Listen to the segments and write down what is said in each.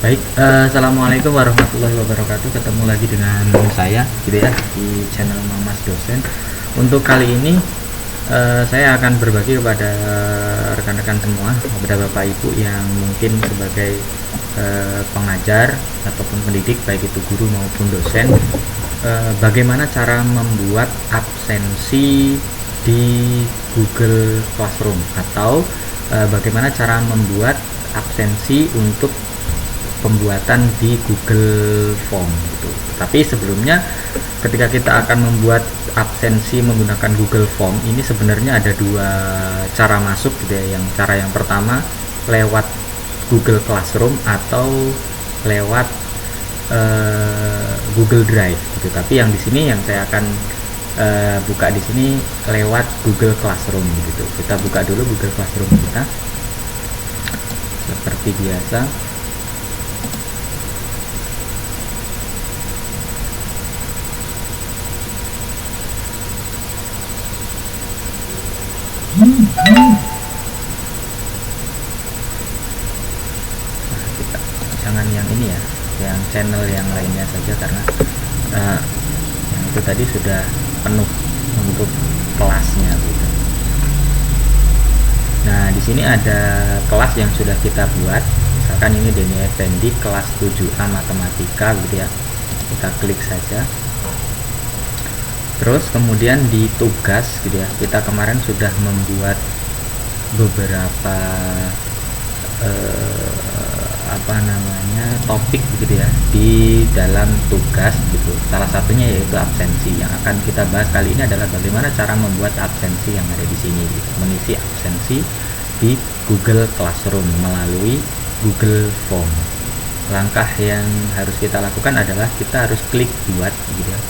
Baik, assalamualaikum warahmatullahi wabarakatuh. Ketemu lagi dengan saya, gitu ya, di channel Mamas Dosen. Untuk kali ini, saya akan berbagi kepada rekan-rekan semua, kepada bapak ibu yang mungkin sebagai pengajar ataupun pendidik, baik itu guru maupun dosen, bagaimana cara membuat absensi di Google Classroom atau bagaimana cara membuat absensi untuk pembuatan di Google Form gitu. Tapi sebelumnya ketika kita akan membuat absensi menggunakan Google Form ini sebenarnya ada dua cara masuk gitu ya. Yang pertama lewat Google Classroom atau lewat Google Drive gitu. Tapi yang di sini yang saya akan buka di sini lewat Google Classroom gitu. Kita buka dulu Google Classroom kita seperti biasa. Kita jangan yang ini ya, yang channel yang lainnya saja karena yang itu tadi sudah penuh untuk kelasnya gitu. Nah, di sini ada kelas yang sudah kita buat. Misalkan ini Denny Effendi kelas 7A matematika gitu ya. Kita klik saja. Terus kemudian di tugas gitu ya, kita kemarin sudah membuat beberapa topik gitu ya di dalam tugas gitu. Salah satunya yaitu absensi. Yang akan kita bahas kali ini adalah bagaimana cara membuat absensi yang ada di sini gitu. Mengisi absensi di Google Classroom melalui Google Form. Langkah yang harus kita lakukan adalah kita harus klik buat gitu ya.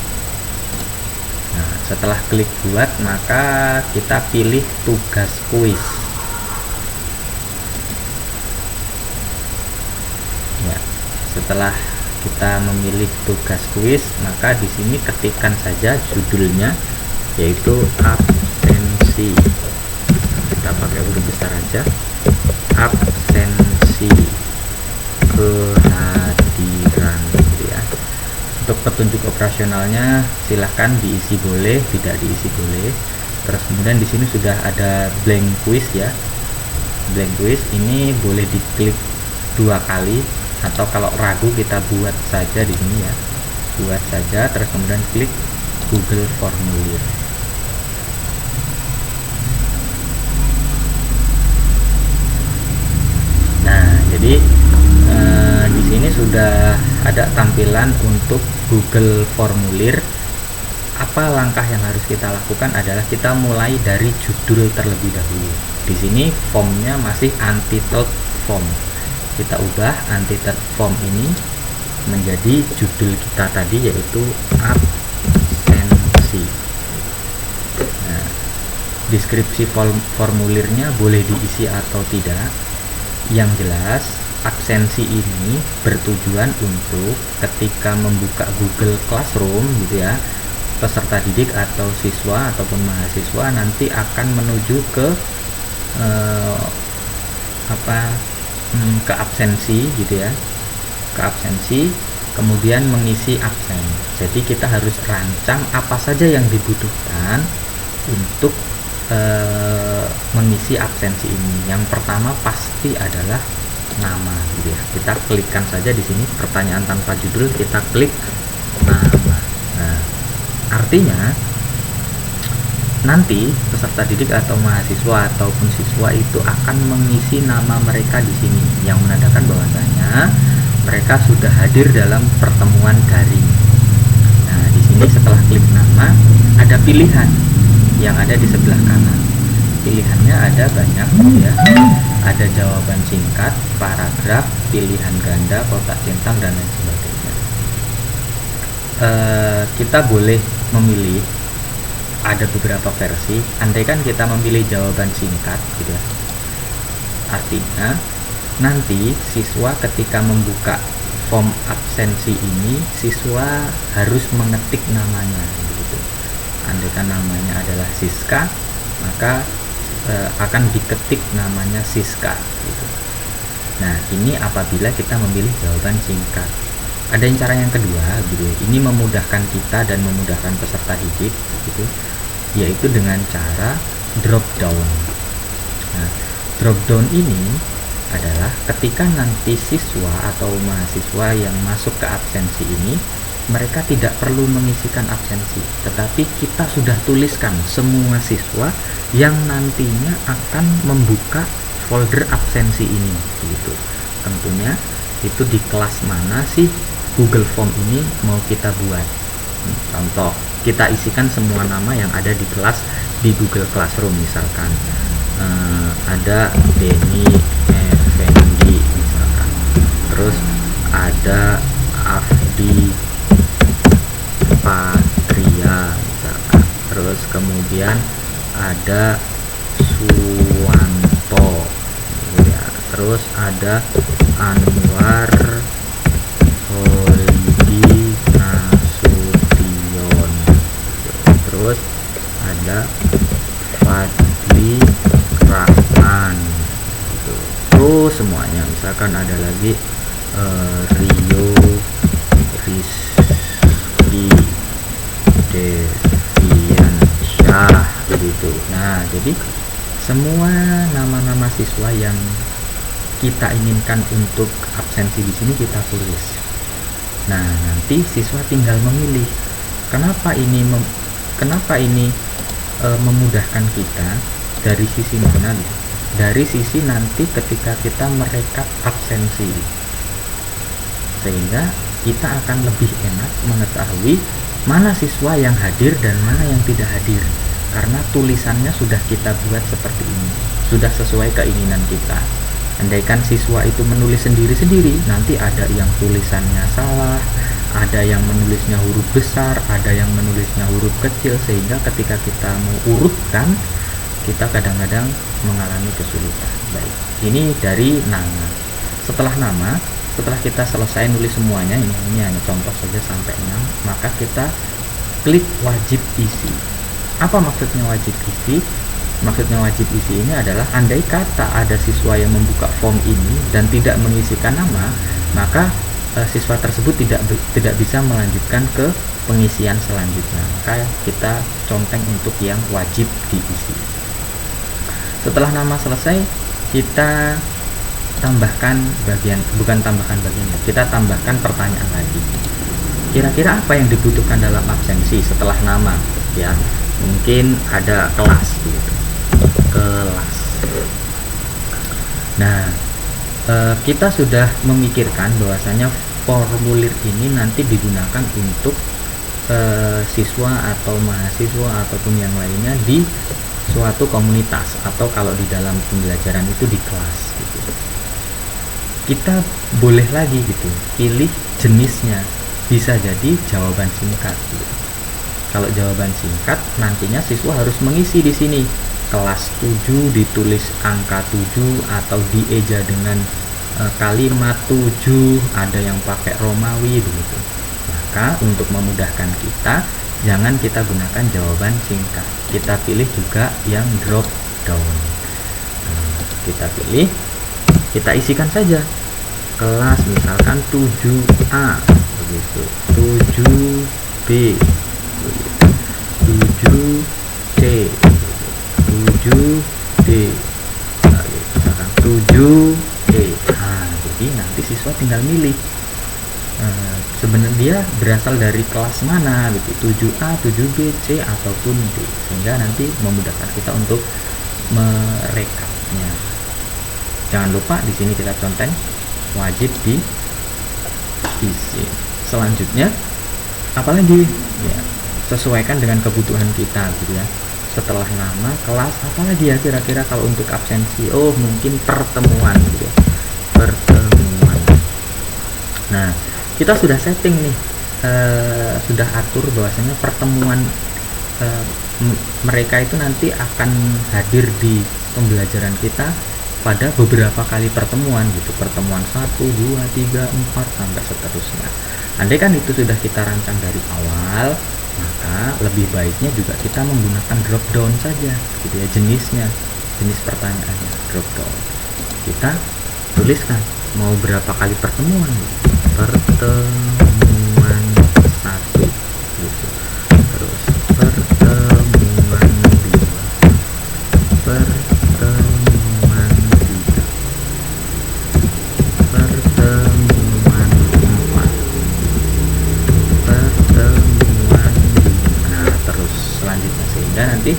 Nah, setelah klik buat, maka kita pilih tugas kuis. Ya, setelah kita memilih tugas kuis, maka di sini ketikkan saja judulnya, yaitu absensi. Kita pakai huruf besar aja, absensi kehadiran gitu ya. Untuk petunjuk operasionalnya silahkan diisi boleh, tidak diisi boleh. Terus kemudian di sini sudah ada blank quiz ya. Blank quiz ini boleh diklik 2 kali atau kalau ragu kita buat saja di sini ya. Buat saja terus kemudian klik Google Formulir. Nah, jadi di sini sudah ada tampilan untuk Google Formulir. Apa langkah yang harus kita lakukan adalah kita mulai dari judul terlebih dahulu. Di sini formnya masih untitled form. Kita ubah untitled form ini menjadi judul kita tadi, yaitu absensi. Nah, deskripsi formulirnya boleh diisi atau tidak. Yang jelas absensi ini bertujuan untuk ketika membuka Google Classroom gitu ya, peserta didik atau siswa ataupun mahasiswa nanti akan menuju ke ke absensi gitu ya, ke absensi kemudian mengisi absen. Jadi kita harus rancang apa saja yang dibutuhkan untuk mengisi absensi ini. Yang pertama pasti adalah nama gitu ya. Kita klikkan saja di sini pertanyaan tanpa judul, kita klik nama. Nah, artinya nanti peserta didik atau mahasiswa ataupun siswa itu akan mengisi nama mereka di sini yang menandakan bahwasanya mereka sudah hadir dalam pertemuan daring. Nah, di sini setelah klik nama ada pilihan yang ada di sebelah kanan. Pilihannya ada banyak ya. Ada jawaban singkat, paragraf, pilihan ganda, kotak centang dan lain sebagainya. Kita boleh memilih, ada beberapa versi. Andaikan kita memilih jawaban singkat gitu ya, artinya nanti siswa ketika membuka form absensi ini, siswa harus mengetik namanya gitu. Andaikan namanya adalah Siska, maka akan diketik namanya Siska gitu. Nah, ini apabila kita memilih jawaban singkat. Ada cara yang kedua gitu ya. Ini memudahkan kita dan memudahkan peserta didik gitu, yaitu dengan cara drop down. Nah, drop down ini adalah ketika nanti siswa atau mahasiswa yang masuk ke absensi ini, mereka tidak perlu mengisikan absensi, tetapi kita sudah tuliskan semua siswa yang nantinya akan membuka folder absensi ini gitu. Tentunya itu di kelas mana sih Google Form ini mau kita buat. Contoh, kita isikan semua nama yang ada di kelas di Google Classroom, misalkan ada Denny Effendi misalkan, terus ada Afdi Patria misalkan, terus kemudian ada Suwanto ya, terus ada Anwar Holidi Nasution, terus ada Fadli Rahman gitu. Terus semuanya, misalkan ada lagi Rio Rizky Devian Syah begitu. Nah, jadi semua nama-nama siswa yang kita inginkan untuk absensi di sini kita tulis. Nah, nanti siswa tinggal memilih. Kenapa ini memudahkan kita dari sisi mana? Dari sisi nanti ketika kita merekap absensi, sehingga kita akan lebih enak mengetahui mana siswa yang hadir dan mana yang tidak hadir, karena tulisannya sudah kita buat seperti ini, sudah sesuai keinginan kita. Andaikan siswa itu menulis sendiri-sendiri, nanti ada yang tulisannya salah, ada yang menulisnya huruf besar, ada yang menulisnya huruf kecil, sehingga ketika kita mau urutkan, kita kadang-kadang mengalami kesulitan. Baik, ini dari nama. Setelah nama, setelah kita selesai nulis semuanya, ini hanya contoh saja sampai 6, maka kita klik wajib isi. Apa maksudnya wajib isi? Maksudnya wajib isi ini adalah andai kata ada siswa yang membuka form ini dan tidak mengisikan nama, maka siswa tersebut tidak bisa melanjutkan ke pengisian selanjutnya. Maka kita conteng untuk yang wajib diisi. Setelah nama selesai, kita tambahkan bagian, kita tambahkan pertanyaan lagi. Kira-kira apa yang dibutuhkan dalam absensi setelah nama? Ya, mungkin ada kelas gitu. Kelas. Nah, kita sudah memikirkan bahwasanya formulir ini nanti digunakan untuk siswa atau mahasiswa ataupun yang lainnya di suatu komunitas, atau kalau di dalam pembelajaran itu di kelas gitu. Kita boleh lagi gitu pilih jenisnya, bisa jadi jawaban singkat gitu. Kalau jawaban singkat, nantinya siswa harus mengisi di sini kelas 7 ditulis angka 7 atau dieja dengan kalimat 7, ada yang pakai Romawi begitu. Maka untuk memudahkan kita, jangan kita gunakan jawaban singkat, kita pilih juga yang drop down. Kita pilih, kita isikan saja kelas misalkan 7A begitu, 7B begitu, 7C, 7D, misalkan 7E. Nah, jadi nanti siswa tinggal milih sebenarnya dia berasal dari kelas mana gitu, 7A, 7B, C ataupun D, sehingga nanti memudahkan kita untuk merekapnya. Jangan lupa di sini kita conten wajib diisi. Selanjutnya apalagi ya, sesuaikan dengan kebutuhan kita gitu ya. Setelah nama, kelas, apalagi ya kira-kira kalau untuk absensi? Oh, mungkin pertemuan gitu ya. Pertemuan. Nah, kita sudah setting nih, sudah atur bahwasanya pertemuan mereka itu nanti akan hadir di pembelajaran kita pada beberapa kali pertemuan gitu, pertemuan 1, 2, 3, 4 sampai seterusnya. Andai kan itu sudah kita rancang dari awal, maka lebih baiknya juga kita menggunakan drop down saja gitu ya, jenis pertanyaannya drop down. Kita tuliskan mau berapa kali pertemuan, pertemuan satu gitu, terus pertemuan dua, pertemuan tiga, pertemuan empat, pertemuan lima, nah terus selanjutnya, sehingga nanti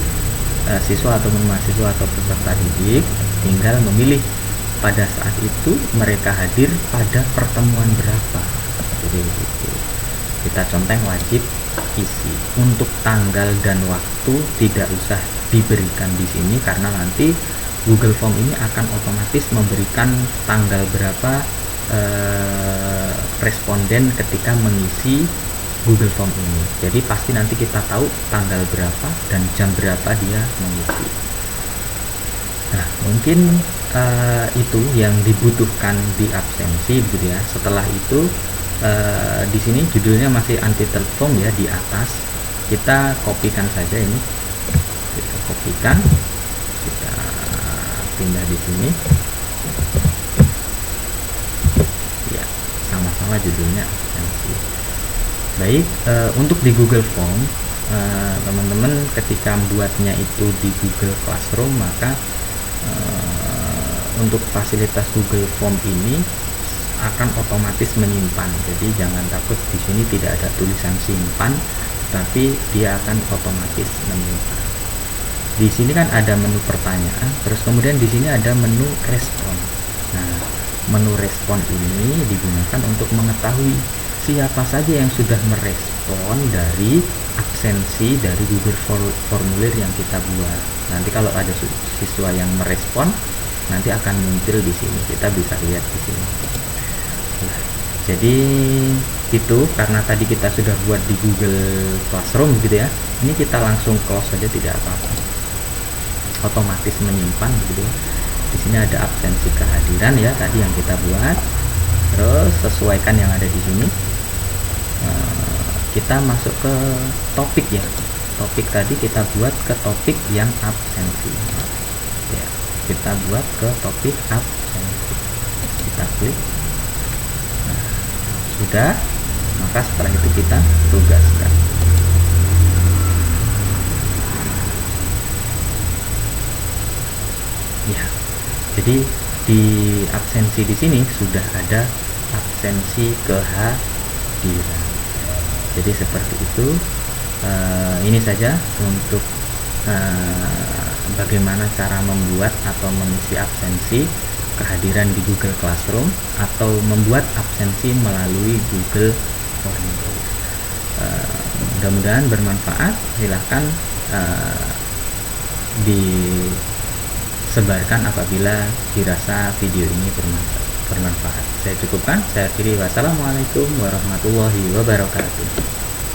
siswa atau mahasiswa atau peserta didik tinggal memilih pada saat itu mereka hadir pada pertemuan berapa. Jadi gitu. Kita conteng wajib isi. Untuk tanggal dan waktu tidak usah diberikan di sini karena nanti Google Form ini akan otomatis memberikan tanggal berapa responden ketika mengisi Google Form ini. Jadi pasti nanti kita tahu tanggal berapa dan jam berapa dia mengisi. Nah, mungkin itu yang dibutuhkan di absensi gitu ya. Setelah itu di sini judulnya masih untitled form ya di atas. Kita kopikan saja ini. Kita kopikan. Kita pindah di sini. Ya, sama-sama judulnya absensi. Baik, untuk di Google Form teman-teman ketika membuatnya itu di Google Classroom, maka untuk fasilitas Google Form ini akan otomatis menyimpan. Jadi jangan takut, di sini tidak ada tulisan simpan, tapi dia akan otomatis menyimpan. Di sini kan ada menu pertanyaan, terus kemudian di sini ada menu respon. Nah, menu respon ini digunakan untuk mengetahui siapa saja yang sudah merespon dari absensi dari Google Formulir yang kita buat. Nanti kalau ada siswa yang merespon, nanti akan muncul di sini. Kita bisa lihat di sini. Nah, jadi itu karena tadi kita sudah buat di Google Classroom gitu ya. Ini kita langsung close saja, tidak apa-apa. Otomatis menyimpan gitu ya. Di sini ada absensi kehadiran ya tadi yang kita buat. Terus sesuaikan yang ada di sini. Kita masuk ke topik ya. Topik tadi kita buat ke topik yang absensi. Ya, kita buat ke topik absensi. Kita klik. Nah, sudah. Maka setelah itu kita tugaskan. Ya. Jadi di absensi di sini sudah ada absensi kehadiran. Jadi seperti itu. Ini saja untuk bagaimana cara membuat atau mengisi absensi kehadiran di Google Classroom atau membuat absensi melalui Google Formulir. Mudah-mudahan bermanfaat. Silahkan disebarkan apabila dirasa video ini bermanfaat. Saya cukupkan. Saya akhiri. Wassalamualaikum warahmatullahi wabarakatuh.